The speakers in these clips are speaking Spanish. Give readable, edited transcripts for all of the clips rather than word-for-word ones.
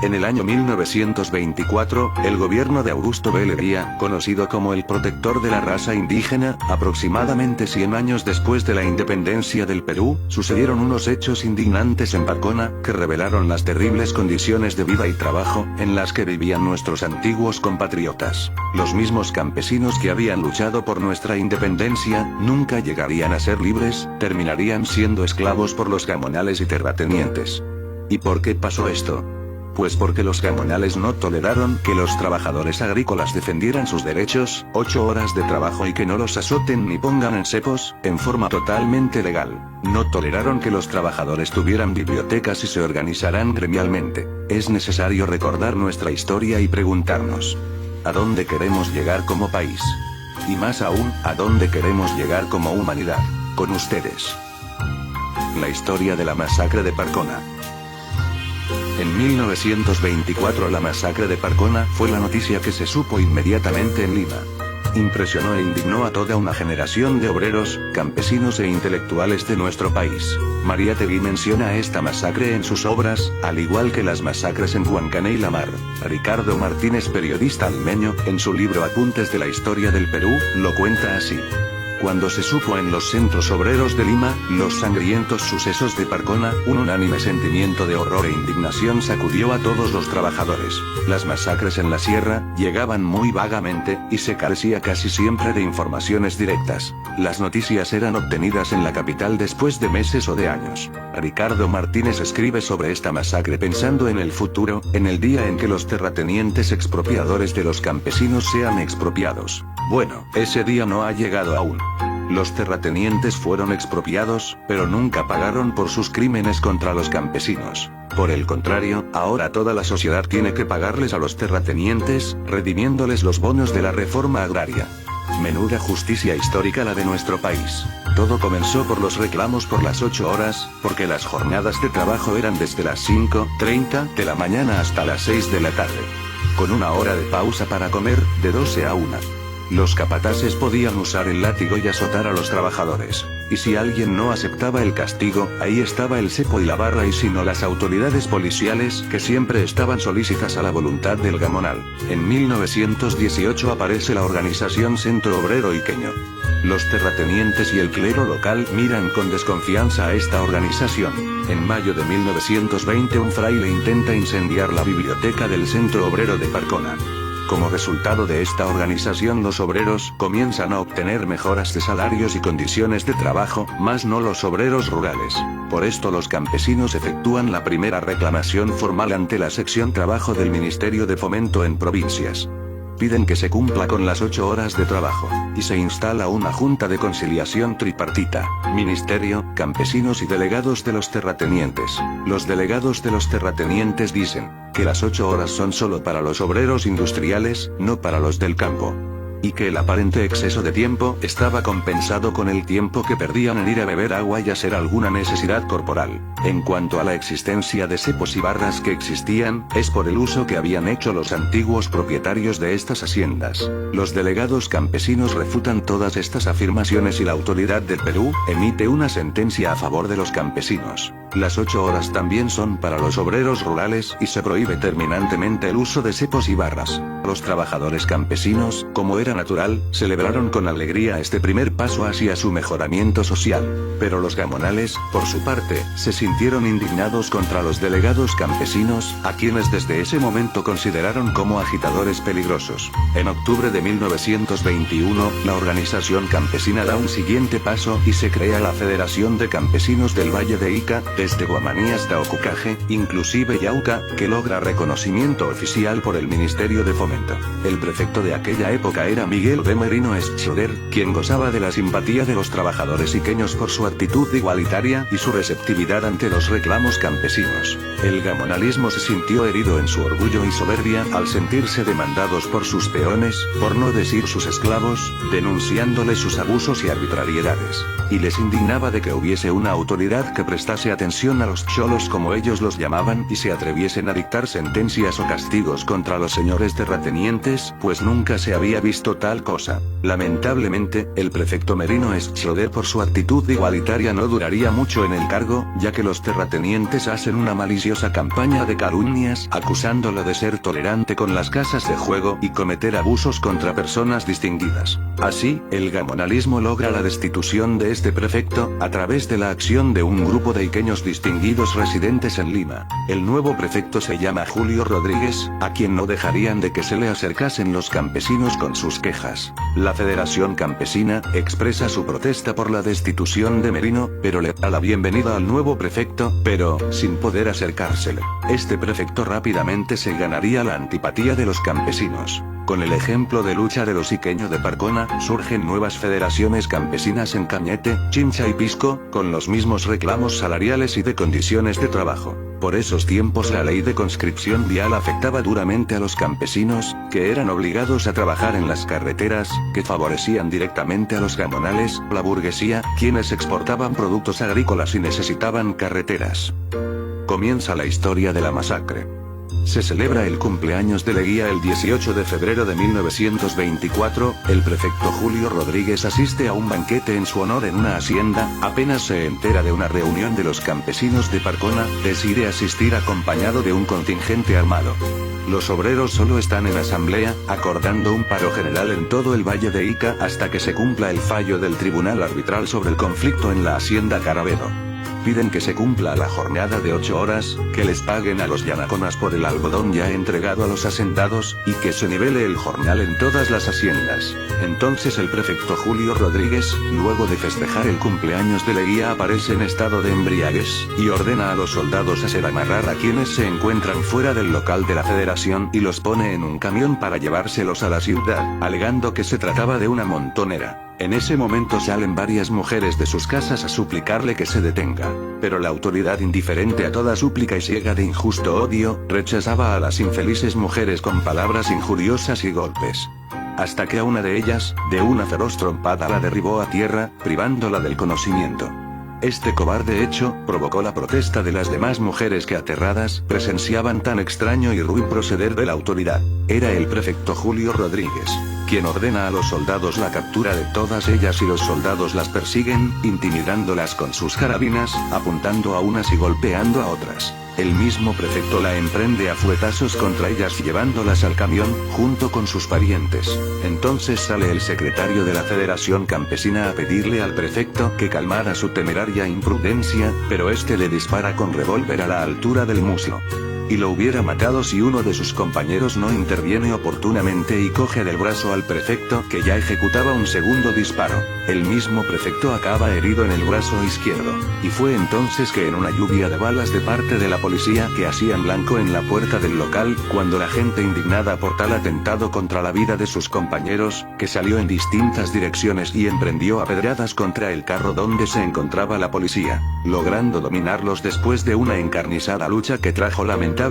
En el año 1924, el gobierno de Augusto B. Leguía, conocido como el protector de la raza indígena, aproximadamente 100 años después de la independencia del Perú, sucedieron unos hechos indignantes en Parcona, que revelaron las terribles condiciones de vida y trabajo, en las que vivían nuestros antiguos compatriotas. Los mismos campesinos que habían luchado por nuestra independencia, nunca llegarían a ser libres, terminarían siendo esclavos por los gamonales y terratenientes. ¿Y por qué pasó esto? Pues porque los gamonales no toleraron que los trabajadores agrícolas defendieran sus derechos, 8 horas de trabajo y que no los azoten ni pongan en cepos, en forma totalmente legal. No toleraron que los trabajadores tuvieran bibliotecas y se organizaran gremialmente. Es necesario recordar nuestra historia y preguntarnos: ¿a dónde queremos llegar como país? Y más aún, ¿a dónde queremos llegar como humanidad? Con ustedes. La historia de la masacre de Parcona. En 1924 la masacre de Parcona fue la noticia que se supo inmediatamente en Lima. Impresionó e indignó a toda una generación de obreros, campesinos e intelectuales de nuestro país. Mariátegui menciona esta masacre en sus obras, al igual que las masacres en Huancané y La Mar. Ricardo Martínez, periodista limeño, en su libro Apuntes de la Historia del Perú, lo cuenta así. Cuando se supo en los centros obreros de Lima, los sangrientos sucesos de Parcona, un unánime sentimiento de horror e indignación sacudió a todos los trabajadores. Las masacres en la sierra, llegaban muy vagamente, y se carecía casi siempre de informaciones directas. Las noticias eran obtenidas en la capital después de meses o de años. Ricardo Martínez escribe sobre esta masacre pensando en el futuro, en el día en que los terratenientes expropiadores de los campesinos sean expropiados. Bueno, ese día no ha llegado aún. Los terratenientes fueron expropiados, pero nunca pagaron por sus crímenes contra los campesinos. Por el contrario, ahora toda la sociedad tiene que pagarles a los terratenientes, redimiéndoles los bonos de la reforma agraria. Menuda justicia histórica la de nuestro país. Todo comenzó por los reclamos por las 8 horas, porque las jornadas de trabajo eran desde las 5:30 de la mañana hasta las 6 de la tarde. Con una hora de pausa para comer, de 12 a 1. Los capataces podían usar el látigo y azotar a los trabajadores. Y si alguien no aceptaba el castigo, ahí estaba el cepo y la barra, y si no, las autoridades policiales, que siempre estaban solícitas a la voluntad del gamonal. En 1918 aparece la organización Centro Obrero Iqueño. Los terratenientes y el clero local miran con desconfianza a esta organización. En mayo de 1920 un fraile intenta incendiar la biblioteca del Centro Obrero de Parcona. Como resultado de esta organización, los obreros comienzan a obtener mejoras de salarios y condiciones de trabajo, más no los obreros rurales. Por esto los campesinos efectúan la primera reclamación formal ante la sección trabajo del Ministerio de Fomento en provincias. Piden que se cumpla con las 8 horas de trabajo, y se instala una junta de conciliación tripartita: ministerio, campesinos y delegados de los terratenientes. Los delegados de los terratenientes dicen que las 8 horas son solo para los obreros industriales, no para los del campo. Y que el aparente exceso de tiempo estaba compensado con el tiempo que perdían en ir a beber agua y hacer alguna necesidad corporal. En cuanto a la existencia de cepos y barras que existían, es por el uso que habían hecho los antiguos propietarios de estas haciendas. Los delegados campesinos refutan todas estas afirmaciones y la autoridad del Perú emite una sentencia a favor de los campesinos. Las 8 horas también son para los obreros rurales y se prohíbe terminantemente el uso de cepos y barras. Los trabajadores campesinos, como era natural, celebraron con alegría este primer paso hacia su mejoramiento social. Pero los gamonales, por su parte, se sintieron indignados contra los delegados campesinos, a quienes desde ese momento consideraron como agitadores peligrosos. En octubre de 1921, la organización campesina da un siguiente paso y se crea la Federación de Campesinos del Valle de Ica, desde Guamaní hasta Ocucaje, inclusive Yauca, que logra reconocimiento oficial por el Ministerio de Fomento. El prefecto de aquella época era Miguel B. Merino Schroeder, quien gozaba de la simpatía de los trabajadores iqueños por su actitud igualitaria y su receptividad ante los reclamos campesinos. El gamonalismo se sintió herido en su orgullo y soberbia al sentirse demandados por sus peones, por no decir sus esclavos, denunciándoles sus abusos y arbitrariedades. Y les indignaba de que hubiese una autoridad que prestase atención a los cholos, como ellos los llamaban, y se atreviesen a dictar sentencias o castigos contra los señores terratenientes, pues nunca se había visto tal cosa. Lamentablemente, el prefecto Merino Schroeder, por su actitud igualitaria, no duraría mucho en el cargo, ya que los terratenientes hacen una maliciosa perniciosa campaña de calumnias acusándolo de ser tolerante con las casas de juego y cometer abusos contra personas distinguidas. Así, el gamonalismo logra la destitución de este prefecto, a través de la acción de un grupo de iqueños distinguidos residentes en Lima. El nuevo prefecto se llama Julio Rodríguez, a quien no dejarían de que se le acercasen los campesinos con sus quejas. La Federación Campesina expresa su protesta por la destitución de Merino, pero le da la bienvenida al nuevo prefecto, pero sin poder acercársele. Este prefecto rápidamente se ganaría la antipatía de los campesinos. Con el ejemplo de lucha de los iqueños de Parcona, surgen nuevas federaciones campesinas en Cañete, Chincha y Pisco, con los mismos reclamos salariales y de condiciones de trabajo. Por esos tiempos la ley de conscripción vial afectaba duramente a los campesinos, que eran obligados a trabajar en las carreteras, que favorecían directamente a los gamonales, la burguesía, quienes exportaban productos agrícolas y necesitaban carreteras. Comienza la historia de la masacre. Se celebra el cumpleaños de Leguía el 18 de febrero de 1924, el prefecto Julio Rodríguez asiste a un banquete en su honor en una hacienda, apenas se entera de una reunión de los campesinos de Parcona, decide asistir acompañado de un contingente armado. Los obreros solo están en asamblea, acordando un paro general en todo el Valle de Ica hasta que se cumpla el fallo del Tribunal Arbitral sobre el conflicto en la hacienda Carabedo. Piden que se cumpla la jornada de 8 horas, que les paguen a los yanaconas por el algodón ya entregado a los asentados, y que se nivele el jornal en todas las haciendas. Entonces el prefecto Julio Rodríguez, luego de festejar el cumpleaños de Leguía, aparece en estado de embriaguez, y ordena a los soldados hacer amarrar a quienes se encuentran fuera del local de la Federación y los pone en un camión para llevárselos a la ciudad, alegando que se trataba de una montonera. En ese momento salen varias mujeres de sus casas a suplicarle que se detenga, pero la autoridad, indiferente a toda súplica y ciega de injusto odio, rechazaba a las infelices mujeres con palabras injuriosas y golpes. Hasta que a una de ellas, de una feroz trompada, la derribó a tierra, privándola del conocimiento. Este cobarde hecho provocó la protesta de las demás mujeres que, aterradas, presenciaban tan extraño y ruin proceder de la autoridad. Era el prefecto Julio Rodríguez quien ordena a los soldados la captura de todas ellas y los soldados las persiguen, intimidándolas con sus carabinas, apuntando a unas y golpeando a otras. El mismo prefecto la emprende a fuetazos contra ellas llevándolas al camión, junto con sus parientes. Entonces sale el secretario de la Federación Campesina a pedirle al prefecto que calmara su temeraria imprudencia, pero este le dispara con revólver a la altura del muslo. Y lo hubiera matado si uno de sus compañeros no interviene oportunamente y coge del brazo al prefecto, que ya ejecutaba un segundo disparo. El mismo prefecto acaba herido en el brazo izquierdo. Y fue entonces que, en una lluvia de balas de parte de la policía que hacían blanco en la puerta del local, cuando la gente indignada por tal atentado contra la vida de sus compañeros, que salió en distintas direcciones y emprendió a pedradas contra el carro donde se encontraba la policía, logrando dominarlos después de una encarnizada lucha que trajo lamentablemente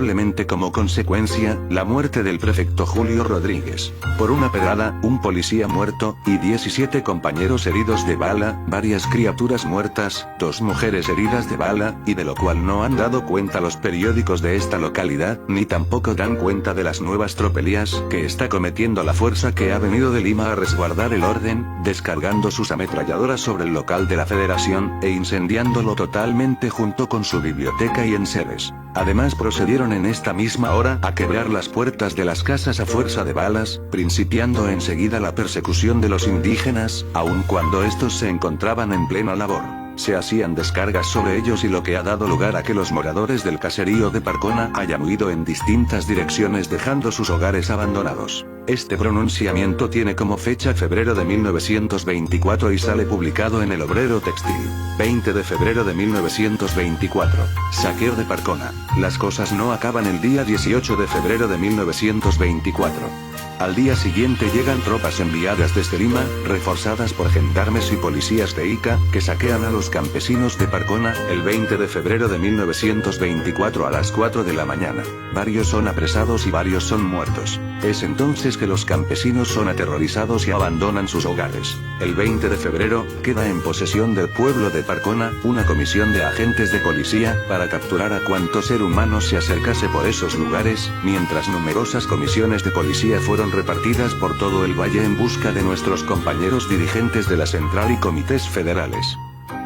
como consecuencia, la muerte del prefecto Julio Rodríguez. Por una pedrada, un policía muerto, y 17 compañeros heridos de bala, varias criaturas muertas, 2 mujeres heridas de bala, y de lo cual no han dado cuenta los periódicos de esta localidad, ni tampoco dan cuenta de las nuevas tropelías que está cometiendo la fuerza que ha venido de Lima a resguardar el orden, descargando sus ametralladoras sobre el local de la Federación, e incendiándolo totalmente junto con su biblioteca y enseres. Además procedieron en esta misma hora a quebrar las puertas de las casas a fuerza de balas, principiando enseguida la persecución de los indígenas, aun cuando estos se encontraban en plena labor. Se hacían descargas sobre ellos y lo que ha dado lugar a que los moradores del caserío de Parcona hayan huido en distintas direcciones dejando sus hogares abandonados. Este pronunciamiento tiene como fecha febrero de 1924 y sale publicado en El Obrero Textil. 20 de febrero de 1924. Saqueo de Parcona. Las cosas no acaban el día 18 de febrero de 1924. Al día siguiente llegan tropas enviadas desde Lima, reforzadas por gendarmes y policías de Ica, que saquean a los campesinos de Parcona, el 20 de febrero de 1924 a las 4 de la mañana. Varios son apresados y varios son muertos. Es entonces que los campesinos son aterrorizados y abandonan sus hogares. El 20 de febrero, queda en posesión del pueblo de Parcona, una comisión de agentes de policía, para capturar a cuanto ser humano se acercase por esos lugares, mientras numerosas comisiones de policía fueron repartidas por todo el valle en busca de nuestros compañeros dirigentes de la central y comités federales.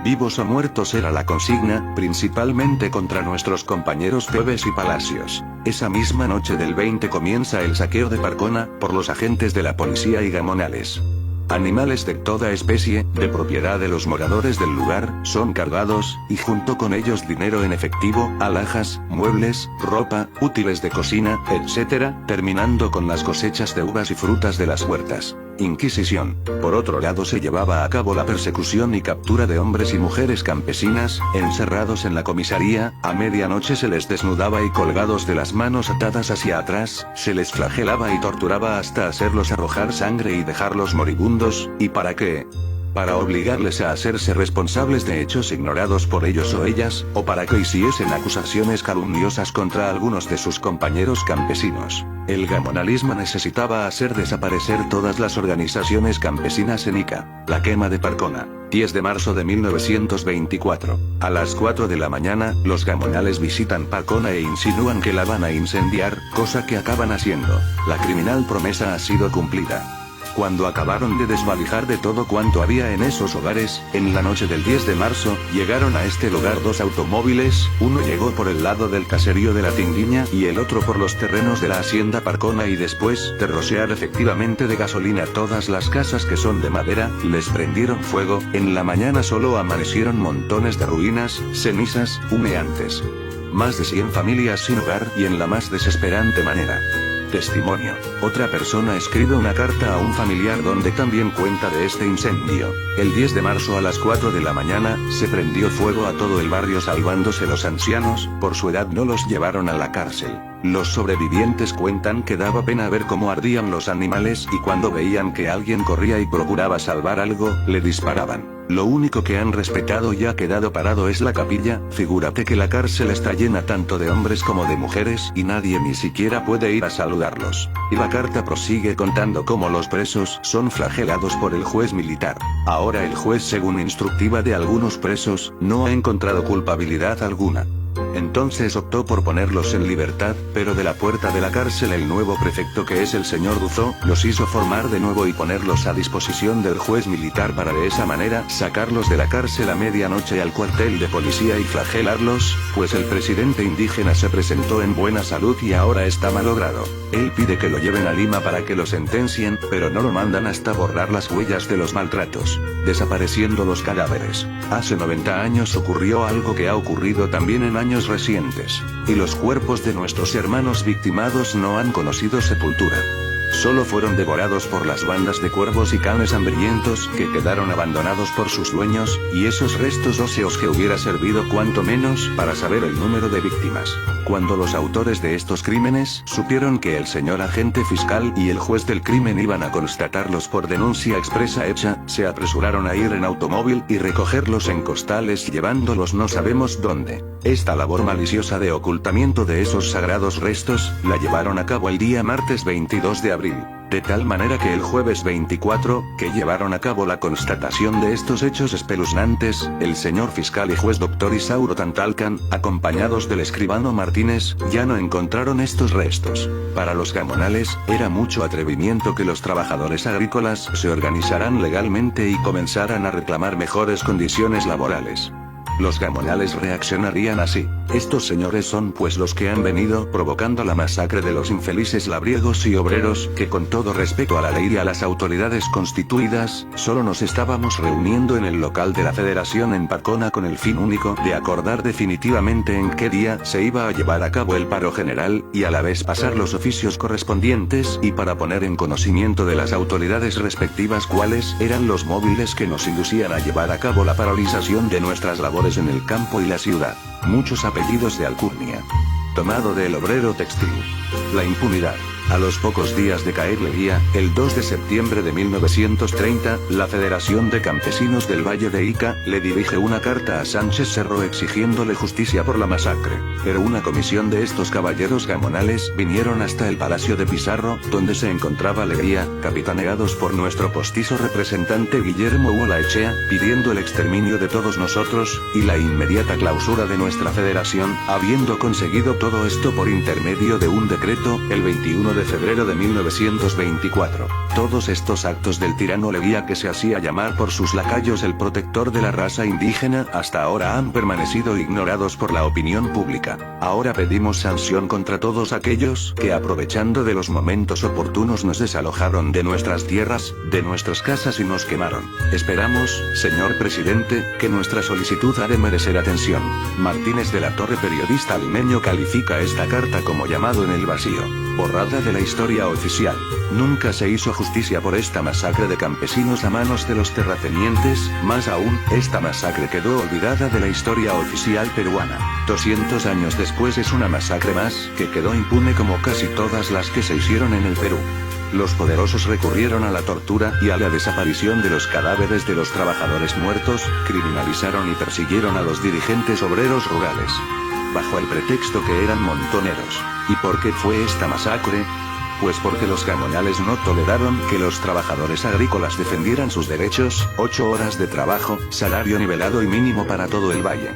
Vivos o muertos era la consigna, principalmente contra nuestros compañeros Pebes y Palacios. Esa misma noche del 20 comienza el saqueo de Parcona, por los agentes de la policía y gamonales. Animales de toda especie, de propiedad de los moradores del lugar, son cargados, y junto con ellos dinero en efectivo, alhajas, muebles, ropa, útiles de cocina, etc., terminando con las cosechas de uvas y frutas de las huertas. Inquisición. Por otro lado se llevaba a cabo la persecución y captura de hombres y mujeres campesinas, encerrados en la comisaría, a medianoche se les desnudaba y colgados de las manos atadas hacia atrás, se les flagelaba y torturaba hasta hacerlos arrojar sangre y dejarlos moribundos, ¿y para qué? Para obligarles a hacerse responsables de hechos ignorados por ellos o ellas, o para que hiciesen acusaciones calumniosas contra algunos de sus compañeros campesinos. El gamonalismo necesitaba hacer desaparecer todas las organizaciones campesinas en Ica. La quema de Parcona. 10 de marzo de 1924. A las 4 de la mañana, los gamonales visitan Parcona e insinúan que la van a incendiar, cosa que acaban haciendo. La criminal promesa ha sido cumplida. Cuando acabaron de desvalijar de todo cuanto había en esos hogares, en la noche del 10 de marzo, llegaron a este lugar dos automóviles, uno llegó por el lado del caserío de la Tinguiña y el otro por los terrenos de la hacienda Parcona y después de rociar efectivamente de gasolina todas las casas que son de madera, les prendieron fuego, en la mañana solo amanecieron montones de ruinas, cenizas, humeantes. Más de 100 familias sin hogar y en la más desesperante manera. Testimonio. Otra persona escribe una carta a un familiar donde también cuenta de este incendio. El 10 de marzo a las 4 de la mañana, se prendió fuego a todo el barrio salvándose los ancianos, por su edad no los llevaron a la cárcel. Los sobrevivientes cuentan que daba pena ver cómo ardían los animales y cuando veían que alguien corría y procuraba salvar algo, le disparaban. Lo único que han respetado y ha quedado parado es la capilla, figúrate que la cárcel está llena tanto de hombres como de mujeres y nadie ni siquiera puede ir a saludarlos. Y la carta prosigue contando cómo los presos son flagelados por el juez militar. Ahora el juez, según instructiva de algunos presos, no ha encontrado culpabilidad alguna. Entonces optó por ponerlos en libertad, pero de la puerta de la cárcel el nuevo prefecto, que es el señor Duzó, los hizo formar de nuevo y ponerlos a disposición del juez militar para de esa manera sacarlos de la cárcel a medianoche al cuartel de policía y flagelarlos, pues el presidente indígena se presentó en buena salud y ahora está malogrado. Él pide que lo lleven a Lima para que lo sentencien, pero no lo mandan hasta borrar las huellas de los maltratos, desapareciendo los cadáveres. Hace 90 años ocurrió algo que ha ocurrido también en años recientes, y los cuerpos de nuestros hermanos victimados no han conocido sepultura. Solo fueron devorados por las bandas de cuervos y canes hambrientos que quedaron abandonados por sus dueños, y esos restos óseos que hubiera servido cuanto menos para saber el número de víctimas. Cuando los autores de estos crímenes supieron que el señor agente fiscal y el juez del crimen iban a constatarlos por denuncia expresa hecha, se apresuraron a ir en automóvil y recogerlos en costales llevándolos no sabemos dónde. Esta labor maliciosa de ocultamiento de esos sagrados restos, la llevaron a cabo el día martes 22 de abril. De tal manera que el jueves 24, que llevaron a cabo la constatación de estos hechos espeluznantes, el señor fiscal y juez doctor Isauro Tantalcan, acompañados del escribano Martínez, ya no encontraron estos restos. Para los gamonales, era mucho atrevimiento que los trabajadores agrícolas se organizaran legalmente y comenzaran a reclamar mejores condiciones laborales. Los gamonales reaccionarían así: estos señores son pues los que han venido provocando la masacre de los infelices labriegos y obreros, que con todo respeto a la ley y a las autoridades constituidas, solo nos estábamos reuniendo en el local de la Federación en Parcona con el fin único de acordar definitivamente en qué día se iba a llevar a cabo el paro general, y a la vez pasar los oficios correspondientes, y para poner en conocimiento de las autoridades respectivas cuáles eran los móviles que nos inducían a llevar a cabo la paralización de nuestras labores en el campo y la ciudad. Muchos apellidos de alcurnia. Tomado del obrero textil. La impunidad. A los pocos días de caer Leguía, el 2 de septiembre de 1930, la Federación de Campesinos del Valle de Ica le dirige una carta a Sánchez Cerro exigiéndole justicia por la masacre. Pero una comisión de estos caballeros gamonales vinieron hasta el Palacio de Pizarro, donde se encontraba Leguía, capitaneados por nuestro postizo representante Guillermo Olaechea, pidiendo el exterminio de todos nosotros, y la inmediata clausura de nuestra federación, habiendo conseguido todo esto por intermedio de un decreto, el 21 de febrero de 1924. Todos estos actos del tirano Leguía, que se hacía llamar por sus lacayos el protector de la raza indígena, hasta ahora han permanecido ignorados por la opinión pública. Ahora pedimos sanción contra todos aquellos que, aprovechando de los momentos oportunos, nos desalojaron de nuestras tierras, de nuestras casas y nos quemaron. Esperamos, señor presidente, que nuestra solicitud ha de merecer atención. Martínez de la Torre, periodista limeño, califica esta carta como llamado en el vacío, borrada de la historia oficial. Nunca se hizo justicia por esta masacre de campesinos a manos de los terratenientes, más aún, esta masacre quedó olvidada de la historia oficial peruana. 200 años después es una masacre más, que quedó impune como casi todas las que se hicieron en el Perú. Los poderosos recurrieron a la tortura y a la desaparición de los cadáveres de los trabajadores muertos, criminalizaron y persiguieron a los dirigentes obreros rurales, bajo el pretexto que eran montoneros. ¿Y por qué fue esta masacre? Pues porque los cañonales no toleraron que los trabajadores agrícolas defendieran sus derechos, 8 horas de trabajo, salario nivelado y mínimo para todo el valle.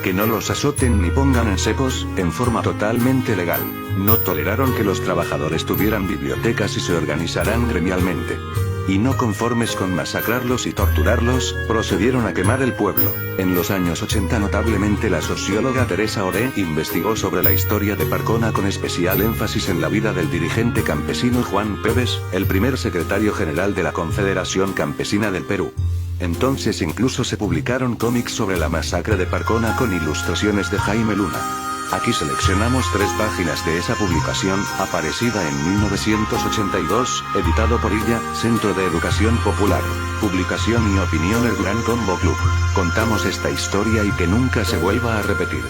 Que no los azoten ni pongan en cepos, en forma totalmente legal. No toleraron que los trabajadores tuvieran bibliotecas y se organizaran gremialmente. Y no conformes con masacrarlos y torturarlos, procedieron a quemar el pueblo. En los años 80 notablemente la socióloga Teresa Oré investigó sobre la historia de Parcona con especial énfasis en la vida del dirigente campesino Juan Pérez, el primer secretario general de la Confederación Campesina del Perú. Entonces incluso se publicaron cómics sobre la masacre de Parcona con ilustraciones de Jaime Luna. Aquí seleccionamos 3 páginas de esa publicación, aparecida en 1982, editado por ILLA, Centro de Educación Popular. Publicación y opinión El Gran Combo Club. Contamos esta historia y que nunca se vuelva a repetir.